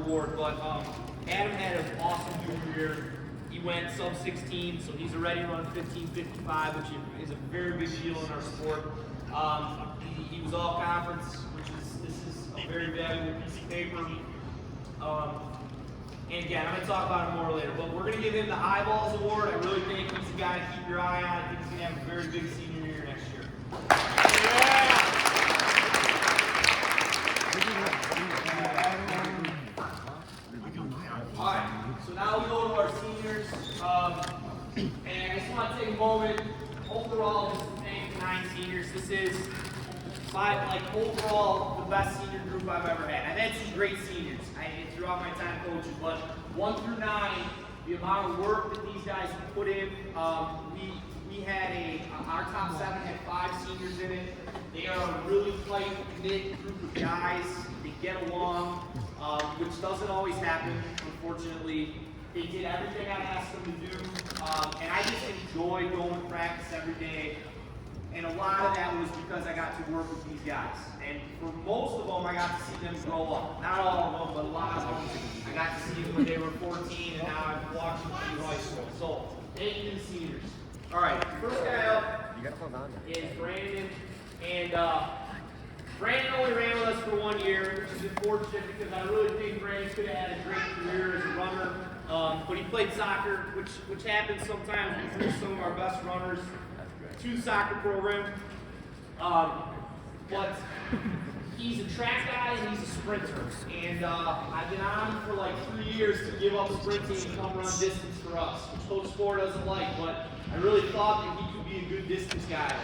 award. But Adam had an awesome junior year. He went sub-16, so he's already run 15:55, which is a very big deal in our sport. He was all conference, this is a very valuable piece of paper. And again, I'm going to talk about him more later, but we're going to give him the Eyeballs Award. I really think he's a guy to keep your eye on. I think he's going to have a very big senior year next year. All right, so now we go to our seniors. And I just want to take a moment. Overall, just to thank the 9 seniors. This is overall the best senior group I've ever had. I've had some great seniors throughout my time coaching, but 1 through 9, the amount of work that these guys have put in, we had our top 7 had 5 seniors in it. They are a really tight-knit group of guys. They get along, which doesn't always happen, unfortunately. They did everything I asked them to do, and I just enjoy going to practice every day. And a lot of that was because I got to work with these guys. And for most of them, I got to see them grow up. Not all of them, but a lot of them. I got to see them when they were 14, and now I've watched them through high school. So, thank you to the seniors. All right, first guy up is Brandon. And Brandon only ran with us for 1 year, which is unfortunate because I really think Brandon could have had a great career as a runner. But he played soccer, which happens sometimes. We lose some of our best runners to the soccer program. But he's a track guy and he's a sprinter. And I've been on him for like 3 years to give up sprinting and come run distance for us, which Coach Spore doesn't like, but I really thought that he could be a good distance guy.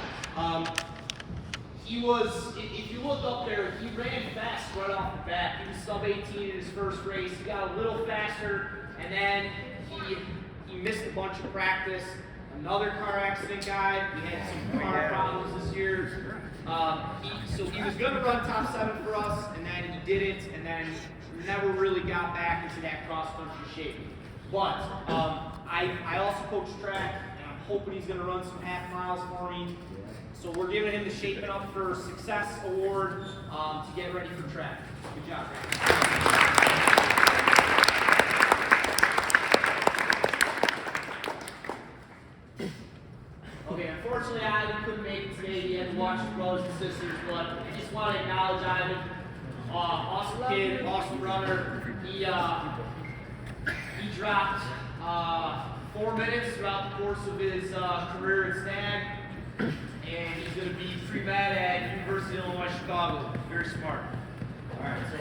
He was, if you look up there, he ran fast right off the bat. He was sub-18 in his first race. He got a little faster, and then he missed a bunch of practice. Another car accident guy. We had some car problems this year. So he was going to run top 7 for us, and then he didn't, and then never really got back into that cross-country shape. But I also coach track, and I'm hoping he's going to run some half miles for me. So we're giving him the Shaping Up for Success Award to get ready for track. Good job, Brandon. Okay, unfortunately, Ivan couldn't make it today. He had to watch his brothers and sisters, but I just want to acknowledge Ivan. Awesome kid, awesome runner. He dropped 4 minutes throughout the course of his career at Stag, and he's going to be pre-med at University of Illinois Chicago. Very smart. All right, so.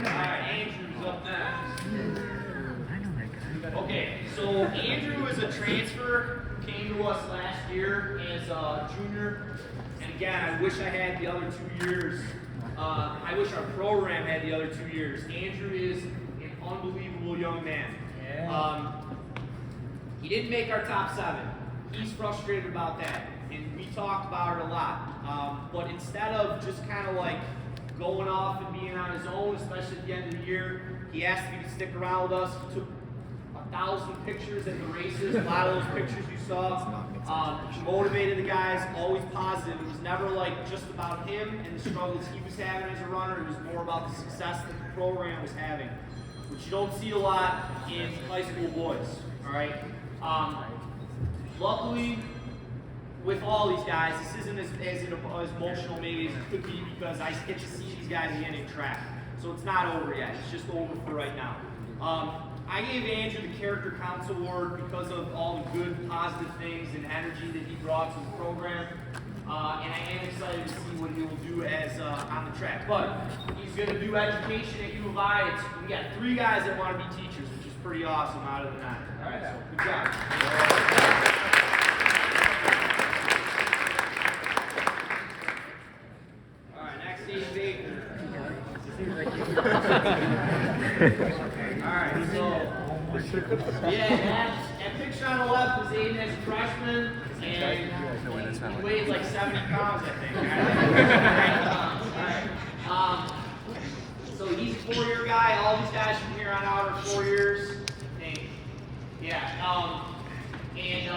All right, Andrew's up next. Okay, so Andrew is a transfer, came to us last year as a junior, and again, I wish I had the other 2 years. I wish our program had the other 2 years. Andrew is an unbelievable young man. He didn't make our top 7. He's frustrated about that, and we talked about it a lot. But instead of just kind of like going off and being on his own, especially at the end of the year, he asked me to stick around with us. He took 1,000 pictures at the races. A lot of those pictures you saw. Motivated the guys, always positive. It was never like just about him and the struggles he was having as a runner. It was more about the success that the program was having, which you don't see a lot in high school boys. All right. Luckily, with all these guys, this isn't as emotional maybe as it could be because I get to see these guys again in track. So it's not over yet. It's just over for right now. I gave Andrew the Character Counts Award because of all the good, positive things and energy that he brought to the program. And I am excited to see what he will do as on the track. But he's going to do education at U of I. We got 3 guys that want to be teachers, which is pretty awesome out of the 9. All right, so good job. All right, next is Baker. All right, so yeah, that picture on the left was Aiden as a freshman, and he weighed like 70 pounds, I think. All right. So he's a 4-year guy. All these guys from here on out are 4 years. Yeah. And you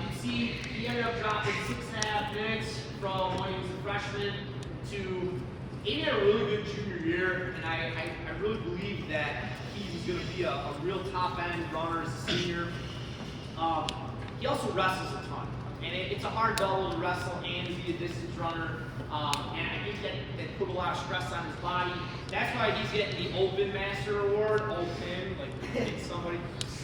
can see he ended up dropping 6.5 minutes from when he was a freshman to Aiden had a really good junior year, and I really believe that he was going to be a real top-end runner as a senior. He also wrestles a ton, and it's a hard double to wrestle and be a distance runner. And I think that put a lot of stress on his body. That's why he's getting the Open Master Award. Open, like hit somebody.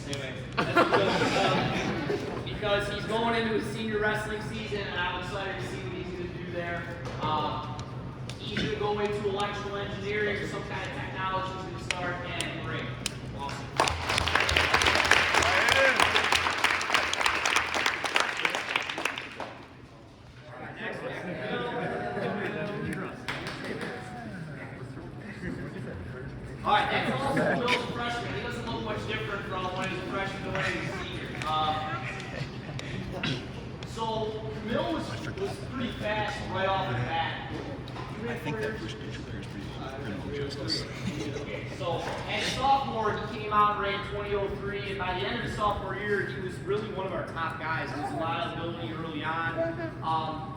Anyway, that's because he's going into his senior wrestling season, and I'm excited to see what he's going to do there. He's going to go into electrical engineering or some kind of technology. He's going to start and great. Awesome. All right, that's also Will's freshman. He doesn't look much different from when he was a freshman to when he was a senior. So Mill was pretty fast right off the bat. I think that first picture there is criminal justice. So as a sophomore, he came out and ran 20:03, and by the end of his sophomore year, he was really one of our top guys. There was a lot of ability early on.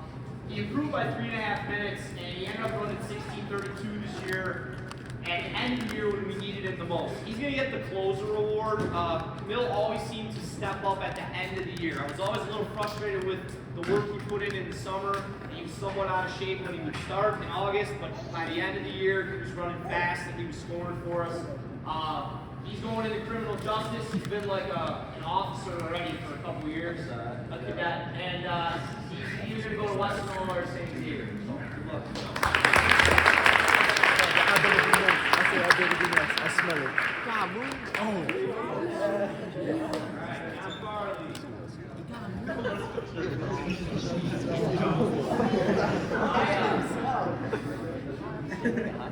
He improved by 3.5 minutes, and he ended up running 16:32 this year. At the end of the year when we needed him the most. He's going to get the closer award. Mill always seemed to step up at the end of the year. I was always a little frustrated with the work he put in the summer. He was somewhat out of shape when he would start in August, but by the end of the year, he was running fast and he was scoring for us. He's going into criminal justice. He's been like an officer already for a couple years, a cadet, and he's going to go to Western Illinois or St. Xavier. So good luck. I smell it. God, move. Oh.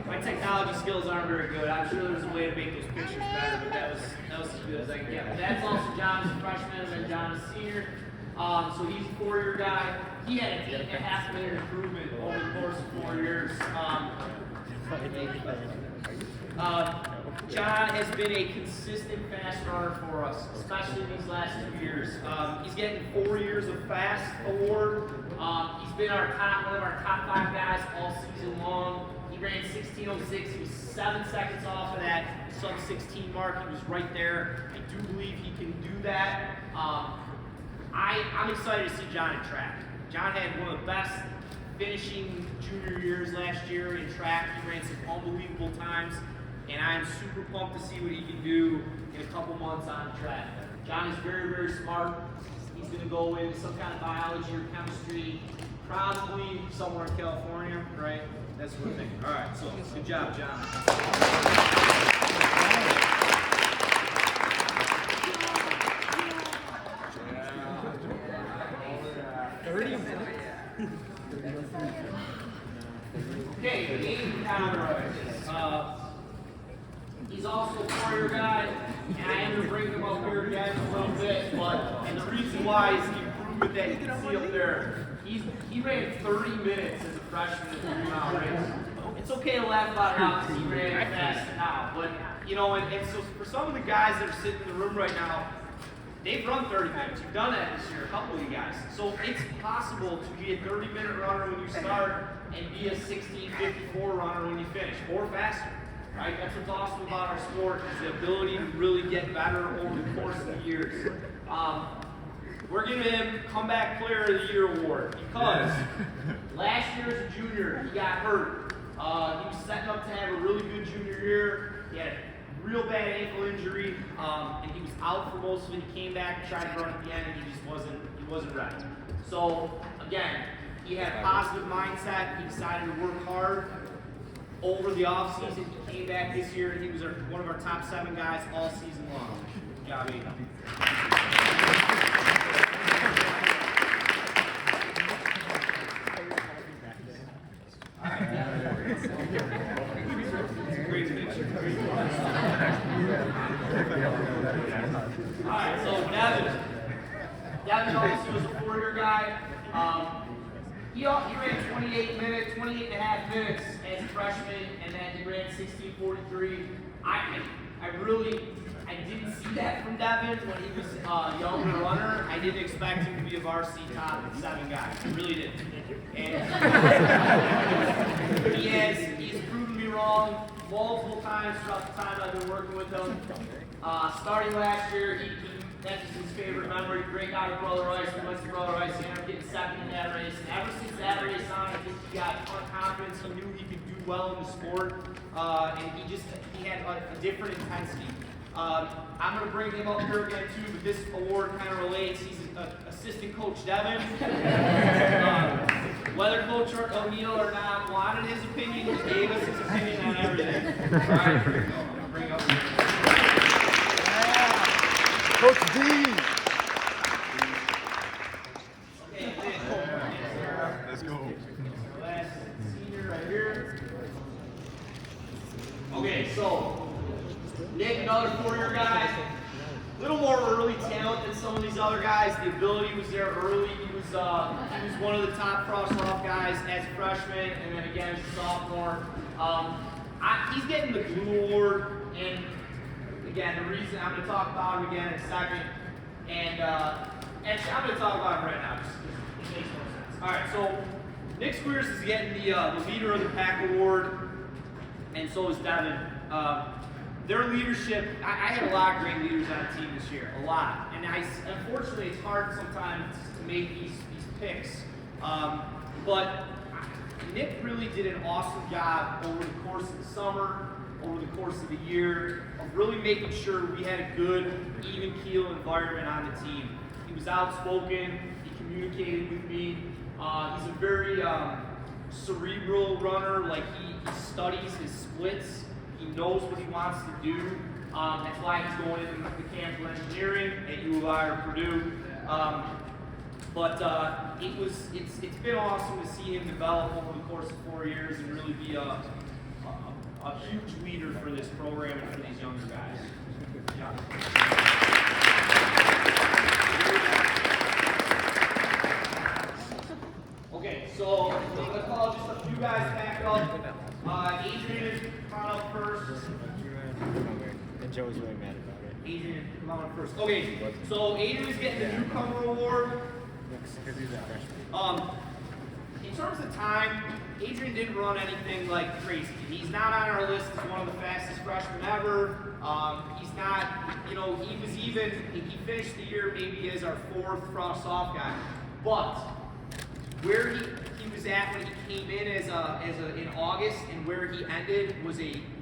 My technology skills aren't very good. I'm sure there's a way to make those pictures better, but that was as good as I can get. But that's also John is a freshman and John is a senior. So he's a 4-year guy. He had an 8.5 minute improvement over the course of 4 years. John has been a consistent fast runner for us, especially these last 2 years. He's getting 4 years of fast award. He's been one of our top 5 guys all season long. He ran 16:06. He was 7 seconds off of that sub-16 mark. He was right there. I do believe he can do that. I'm excited to see John in track. John had one of the best finishing junior years last year in track. He ran some unbelievable times, and I'm super pumped to see what he can do in a couple months on track. John is very, very smart. He's going to go into some kind of biology or chemistry, probably somewhere in California, right? That's what we're thinking. All right, so good job, John. 30 minutes. Okay, Aiden Conroy. He's also a 4-year guy, and I am going to bring him up here again a little bit, and the reason why is the improvement that you can see up there. He ran 30 minutes as a freshman in the 3-mile race. It's okay to laugh about it now because he ran fast now, but you know, and so for some of the guys that are sitting in the room right now, they've run 30 minutes. You've done that this year, a couple of you guys. So it's possible to be a 30-minute runner when you start and be a 16:54 runner when you finish, or faster. Right? That's what's awesome about our sport, is the ability to really get better over the course of the years. We're giving him Comeback Player of the Year award because last year as a junior, he got hurt. He was setting up to have a really good junior year. He had a real bad ankle injury, and he was out for most of it. He came back, tried to run at the end, and he wasn't ready. So again, he had a positive mindset. He decided to work hard over the offseason. He came back this year, and he was one of our top 7 guys all season long. Good job, Aiden. Alright, so Devin also was a 4-year guy. He ran 28.5 minutes as a freshman, and then he ran 16:43. I didn't see that from Devin when he was a younger runner. I didn't expect him to be a varsity top 7 guy. I really didn't. And he's times throughout the time I've been working with him. Starting last year, that's just his favorite memory. Great guy with Brother Rice. We went to Brother Rice, he ended up getting second in that race. And ever since that race on, I think he got a ton of confidence. He knew he could do well in the sport, and he had a different intensity. I'm going to bring him up here again too, but this award kind of relates. He's assistant coach Devin. Whether Coach O'Neill or not wanted his opinion, he gave us his opinion on everything. All right, here we go. I'm going to bring up Coach D. Okay, Let's go. last senior right here. Okay, so Nick, another 4-year guy. A little more early talent than some of these other guys. The ability was there early. He was one of the top cross-off guys as a freshman, and then again as a sophomore. He's getting the Glue Award, and again, the reason I'm going to talk about him again in a second, and actually I'm going to talk about him right now. Just it makes more sense. All right, so Nick Squeers is getting the Leader of the Pack Award, and so is Devin. Their leadership, I had a lot of great leaders on the team this year, a lot. And unfortunately, it's hard sometimes to make these picks. But Nick really did an awesome job over the course of the summer, over the course of the year, of really making sure we had a good, even keel environment on the team. He was outspoken, he communicated with me. He's a very cerebral runner, like he studies his splits. He knows what he wants to do. That's why he's going into mechanical engineering at U of I or Purdue. It's been awesome to see him develop over the course of 4 years and really be a huge leader for this program and for these younger guys. Yeah. Okay, so I'm going to call just a few guys back up. Adrian, come on up first. And Joe was really mad about it. Adrian, come on up first. Okay, so Adrian is getting the newcomer award. Because he's a freshman. In terms of time, Adrian didn't run anything like crazy. He's not on our list as one of the fastest freshmen ever. He's not, he finished the year maybe as our 4th cross-off guy. But where he was at when he came in in August and where he ended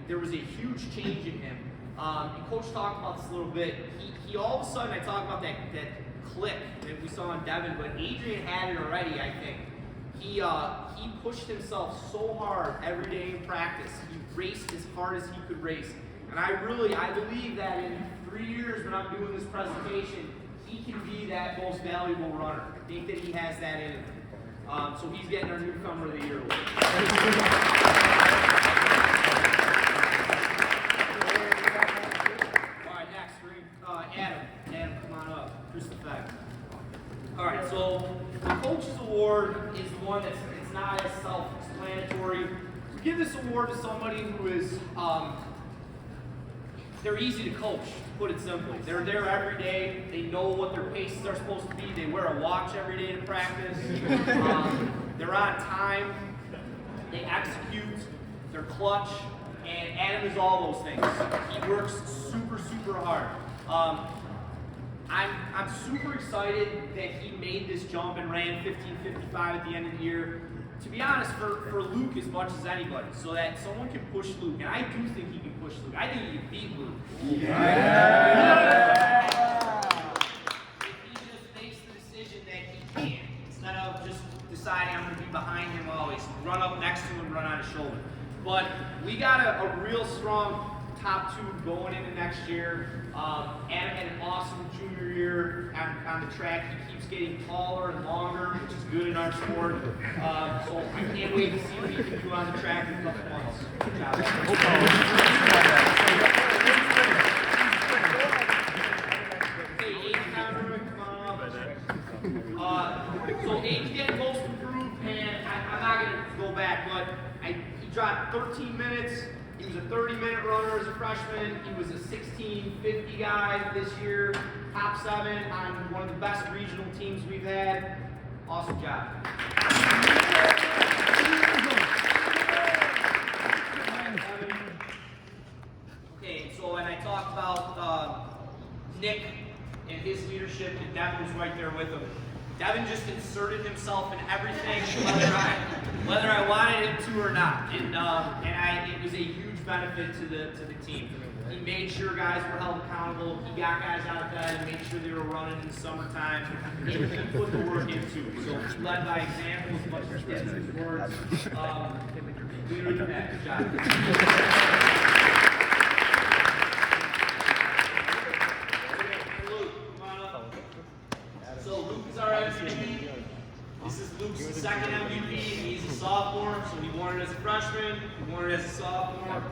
there was a huge change in him. And Coach talked about this a little bit. He all of a sudden, I talked about that click that we saw in Devin, but Adrian had it already, I think. He pushed himself so hard every day in practice. He raced as hard as he could race. And I believe that in 3 years when I'm doing this presentation, he can be that most valuable runner. I think that he has that in him. So he's getting our newcomer of the year award. All right, next, Adam. Adam, come on up. Just the fact. All right, so the coach's award is the one that's not as self-explanatory. We give this award to somebody who is, they're easy to coach, to put it simply. They're there every day. They know what their paces are supposed to be. They wear a watch every day to practice. They're on time. They execute. They're clutch. And Adam is all those things. He works super, super hard. I'm super excited that he made this jump and ran 15:55 at the end of the year. To be honest, for Luke as much as anybody, so that someone can push Luke. And I do think he can push Luke. I think he can beat Luke. Yeah. If he just makes the decision that he can, instead of just deciding I'm going to be behind him always, run up next to him, run on his shoulder. But we got a real strong top 2 going into next year. Adam had an awesome junior year on the track. He keeps getting taller and longer, which is good in our sport. So I can't wait to see what he can do on the track in a couple months. Good job. Okay, Aiden Conroy, come on up. So Aiden's getting most improved, and I'm not going to go back, but he dropped 13 minutes. He was a 30-minute runner as a freshman. He was a 16:50 guy this year, top 7 on one of the best regional teams we've had. Awesome job. just inserted himself in everything, whether I wanted him to or not. And it was a huge benefit to the team. He made sure guys were held accountable. He got guys out of bed and made sure they were running in the summertime. And he put the work into it. So he led by example as much as his words. We really did that. Good job. Luke, come on up. So Luke is our MVP. This is Luke's second MVP. He's a sophomore, so he won it as a freshman. He won it as a sophomore.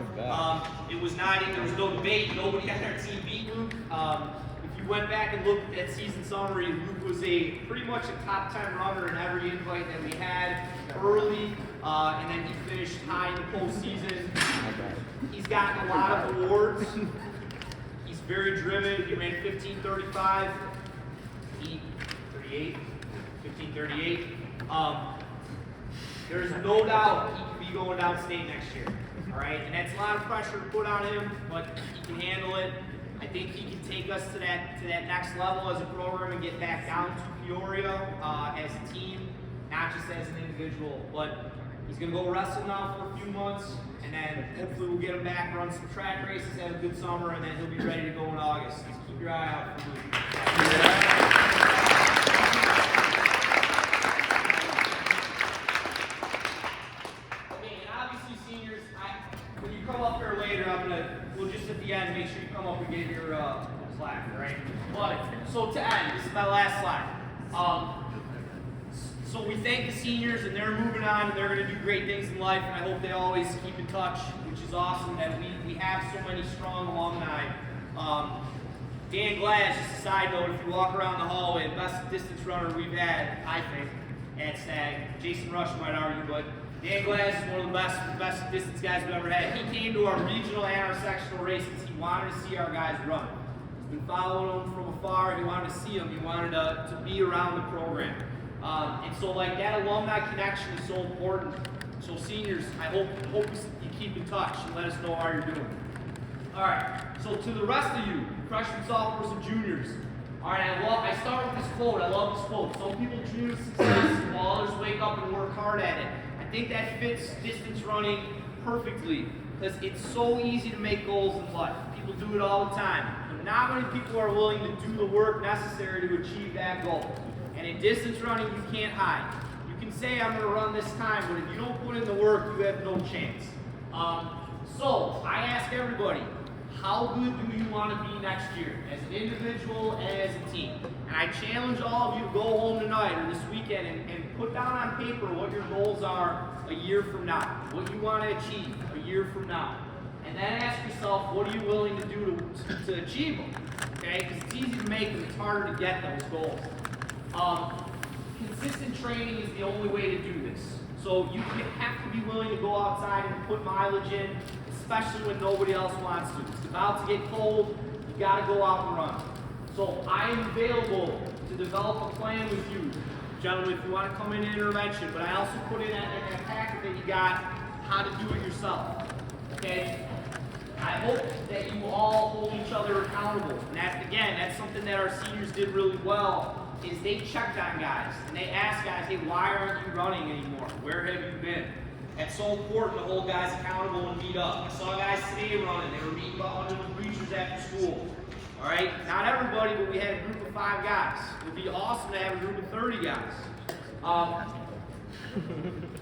It was not even, there was no debate. Nobody on our team beat Luke. If you went back and looked at season summary, Luke was pretty much a top 10 runner in every invite that we had early, and then he finished high in the postseason. He's gotten a lot of awards. He's very driven. He ran 15:35. 38. 15:38. There's no doubt he could be going downstate next year. All right, and that's a lot of pressure to put on him, but he can handle it. I think he can take us to that next level as a program and get back down to Peoria as a team, not just as an individual. But he's going to go wrestle now for a few months, and then hopefully we'll get him back, run some track races, have a good summer, and then he'll be ready to go in August. Just keep your eye out for Luke. We'll just at the end make sure you come up and get your plaque, right? But so to end, this is my last slide. So we thank the seniors, and they're moving on, and they're going to do great things in life, and I hope they always keep in touch, which is awesome that we have so many strong alumni. Dan Glass, just a side note, if you walk around the hallway, the best distance runner we've had, I think, at SAG. Jason Rush might argue, but Dan Glass is one of the best distance guys we've ever had. He came to our regional and our sectional races. He wanted to see our guys run. He's been following them from afar. He wanted to see them. He wanted to be around the program. And so like that alumni connection is so important. So seniors, I hope you keep in touch and let us know how you're doing. All right, so to the rest of you, freshmen, sophomores, and juniors. All right, I start with this quote. I love this quote. Some people dream of success while others wake up and work hard at it. I think that fits distance running perfectly because it's so easy to make goals in life. People do it all the time, but not many people are willing to do the work necessary to achieve that goal. And in distance running, you can't hide. You can say, I'm going to run this time, but if you don't put in the work, you have no chance. So I ask everybody, how good do you want to be next year as an individual and as a team? And I challenge all of you to go home tonight or this weekend and put down on paper what your goals are a year from now, what you want to achieve a year from now. And then ask yourself, what are you willing to do to achieve them? Okay, because it's easy to make them, it's harder to get those goals. Consistent training is the only way to do this. So you have to be willing to go outside and put mileage in, especially when nobody else wants to. It's about to get cold, you got to go out and run. So I am available to develop a plan with you, gentlemen, if you want to come in intervention, but I also put in a packet that you got how to do it yourself, okay? I hope that you all hold each other accountable. And that's something that our seniors did really well, is they checked on guys, and they asked guys, hey, why aren't you running anymore? Where have you been? It's so important to hold guys accountable and meet up. I saw guys today running. They were meeting under the bleachers after school. All right? Not everybody, but we had a group of 5 guys. It would be awesome to have a group of 30 guys.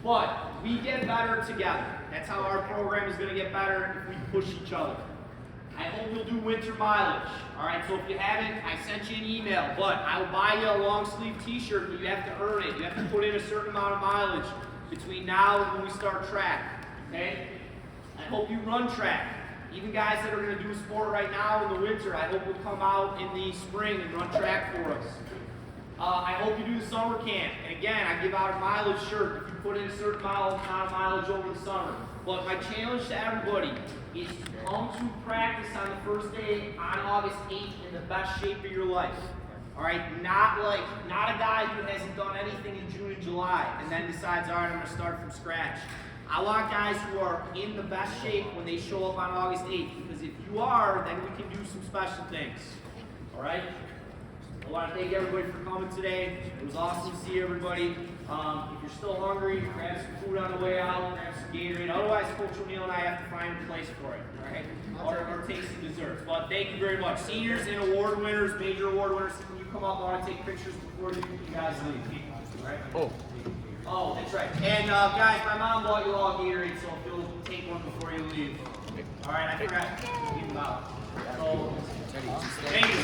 But we get better together. That's how our program is going to get better if we push each other. I hope you'll do winter mileage. All right, so if you haven't, I sent you an email, but I will buy you a long sleeve t-shirt, but you have to earn it. You have to put in a certain amount of mileage between now and when we start track, okay? I hope you run track. Even guys that are going to do a sport right now in the winter, I hope will come out in the spring and run track for us. I hope you do the summer camp. And again, I give out a mileage shirt if you put in a certain amount of mileage over the summer. But my challenge to everybody is to come to practice on the first day on August 8th in the best shape of your life. All right, not a guy who hasn't done anything in June and July and then decides, all right, I'm going to start from scratch. I want guys who are in the best shape when they show up on August 8th, because if you are, then we can do some special things. All right? I want to thank everybody for coming today. It was awesome to see everybody. If you're still hungry, grab some food on the way out, grab some Gatorade. Otherwise, Coach O'Neill and I have to find a place for it, all right? Or take some desserts. But thank you very much. Seniors and award winners, major award winners, can you come up? I want to take pictures before you guys leave. All right? Oh, that's right. And guys, my mom bought you all Gatorade, so if you'll take one before you leave. All right, I forgot to leave them out. So, thank you.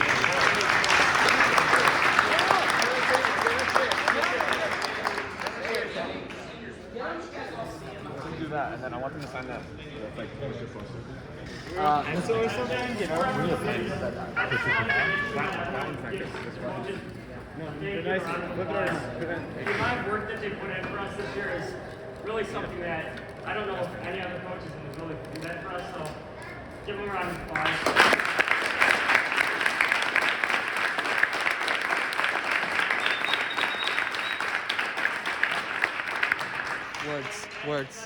Do that, and then I want them to sign that. Like, poster poster. Pencil or something, you know? No, they're nice. The amount of work that they put in for us this year is really something that I don't know if any other coaches can really do that for us. So give them a round of applause. Words.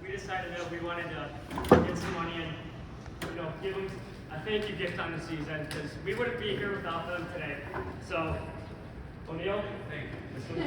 We decided that we wanted to get some money and give them a thank you gift on the season because we wouldn't be here without them today. So, O'Neill, thank you.